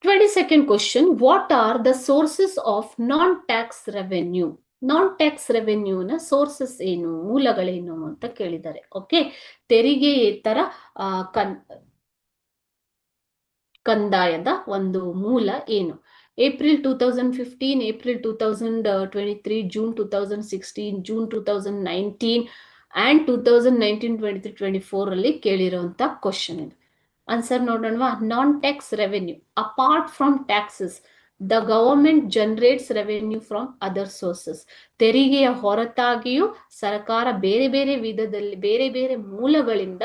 22nd question, what are the sources of non-tax revenue? Non tax ರೆವೆನ್ಯೂನ sources ಏನು, ಮೂಲಗಳೇನು ಅಂತ ಕೇಳಿದ್ದಾರೆ. ಓಕೆ, ತೆರಿಗೆಯೇತರ ಕಂದಾಯದ ಒಂದು ಮೂಲ ಏನು? April 2015, April 2023, June 2016, June 2019 and 2019-23-24 ಅಲ್ಲಿ ಕೇಳಿರುವಂತ ಕ್ವಶನ್ ಇದು. ಆನ್ಸರ್ ನೋಡೋಣವಾ. Non tax revenue, apart from taxes the government generates revenue from other sources. ತೆರಿಗೆಯ ಹೊರತಾಗಿಯೂ ಸರ್ಕಾರ ಬೇರೆ ಬೇರೆ ವಿಧದಲ್ಲಿ ಬೇರೆ ಬೇರೆ ಮೂಲಗಳಿಂದ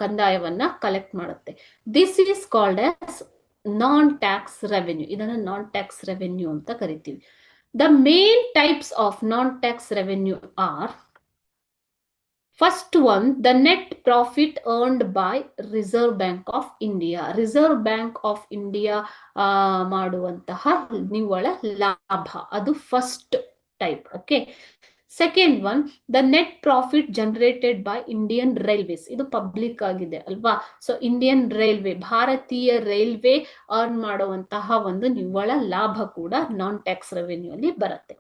ಕಂದಾಯವನ್ನ ಕಲೆಕ್ಟ್ ಮಾಡುತ್ತೆ. This is called as non tax revenue. ಇದನ್ನ ನಾನ್-ಟ್ಯಾಕ್ಸ್ ರೆವೆನ್ಯೂ ಅಂತ ಕರಿತೀವಿ. The main types of non tax revenue are: first one, the net profit earned by reserve bank of India. Reserve bank of India ಮಾಡುವಂತಹ ನಿವ್ವಳ ಲಾಭ, ಅದು first type. Okay. Second one, the net profit generated by Indian railways. ಇದು public ಆಗಿದೆ ಅಲ್ವಾ. So Indian railway, ಭಾರತೀಯ railway earn ಮಾಡುವಂತಹ ಒಂದು ನಿವ್ವಳ ಲಾಭ ಕೂಡ ನಾನ್-ಟ್ಯಾಕ್ಸ್ ರೆವೆನ್ಯೂ ಅಲ್ಲಿ ಬರುತ್ತೆ.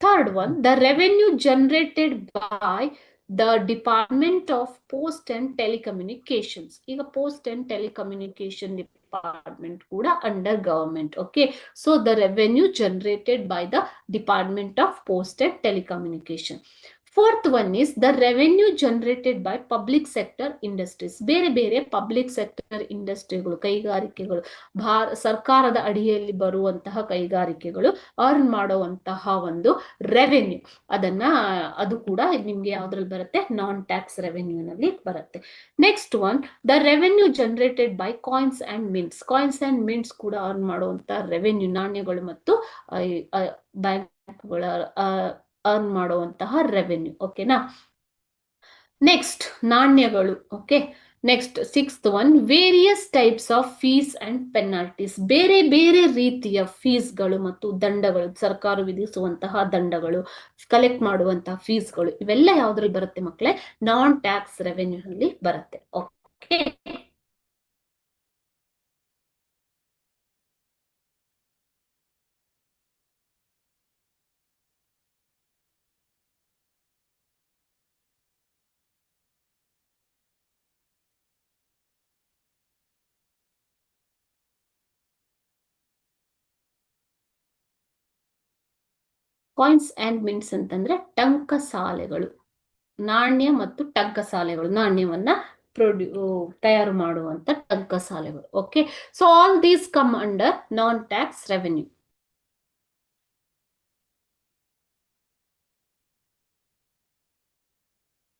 Third one, the revenue generated by the department of post and telecommunications. ಈಗ ಪೋಸ್ಟ್ ಅಂಡ್ ಟೆಲಿಕಮ್ಯುನಿಕೇಶನ್ ಡಿಪಾರ್ಟ್ಮೆಂಟ್ ಕೂಡ under government. Okay, so the revenue generated by the department of post and telecommunication. Fourth one is the revenue generated by public sector industries. ಬೇರೆ ಬೇರೆ public sector ಇಂಡಸ್ಟ್ರಿಗಳು, ಕೈಗಾರಿಕೆಗಳು, ಸರ್ಕಾರದ ಅಡಿಯಲ್ಲಿ ಬರುವಂತಹ ಕೈಗಾರಿಕೆಗಳು earn ಮಾಡುವಂತಹ ಒಂದು ರೆವೆನ್ಯೂ, ಅದು ಕೂಡ ನಿಮ್ಗೆ ಯಾವ್ದ್ರಲ್ಲಿ ಬರುತ್ತೆ? ನಾನ್-ಟ್ಯಾಕ್ಸ್ ರೆವೆನ್ಯೂ ನಲ್ಲಿ ಬರುತ್ತೆ. Next one, the revenue generated by coins and mints. Coins and mints ಕೂಡ ಅರ್ನ್ ಮಾಡುವಂತಹ ರೆವೆನ್ಯೂ, ನಾಣ್ಯಗಳು ಮತ್ತು ಬ್ಯಾಂಕ್ಗಳ ಅರ್ನ್ ಮಾಡುವಂತಹ ರೆವೆನ್ಯೂ. ಓಕೆನಾ. ನೆಕ್ಸ್ಟ್ ನಾಣ್ಯಗಳು. Okay. Next sixth one, various types of fees and penalties. ಬೇರೆ ಬೇರೆ ರೀತಿಯ ಫೀಸ್ಗಳು ಮತ್ತು ದಂಡಗಳು, ಸರ್ಕಾರ ವಿಧಿಸುವಂತಹ ದಂಡಗಳು, ಕಲೆಕ್ಟ್ ಮಾಡುವಂತಹ ಫೀಸ್ಗಳು, ಇವೆಲ್ಲ ಯಾವ್ದ್ರಲ್ಲಿ ಬರುತ್ತೆ ಮಕ್ಕಳೇ? ನಾನ್-ಟ್ಯಾಕ್ಸ್ ರೆವೆನ್ಯೂ ನಲ್ಲಿ ಬರುತ್ತೆ. ಓಕೆ. ಕಾಯಿನ್ಸ್ ಅಂಡ್ ಮಿಂಟ್ಸ್ ಅಂತಂದ್ರೆ ಟಂಕಸಾಲೆಗಳು, ನಾಣ್ಯ ಮತ್ತು ಟಂಕಸಾಲೆಗಳು, ನಾಣ್ಯವನ್ನ ತಯಾರು ಮಾಡುವಂತ ಟಂಕಸಾಲೆಗಳು. Okay, so all these come under non tax revenue.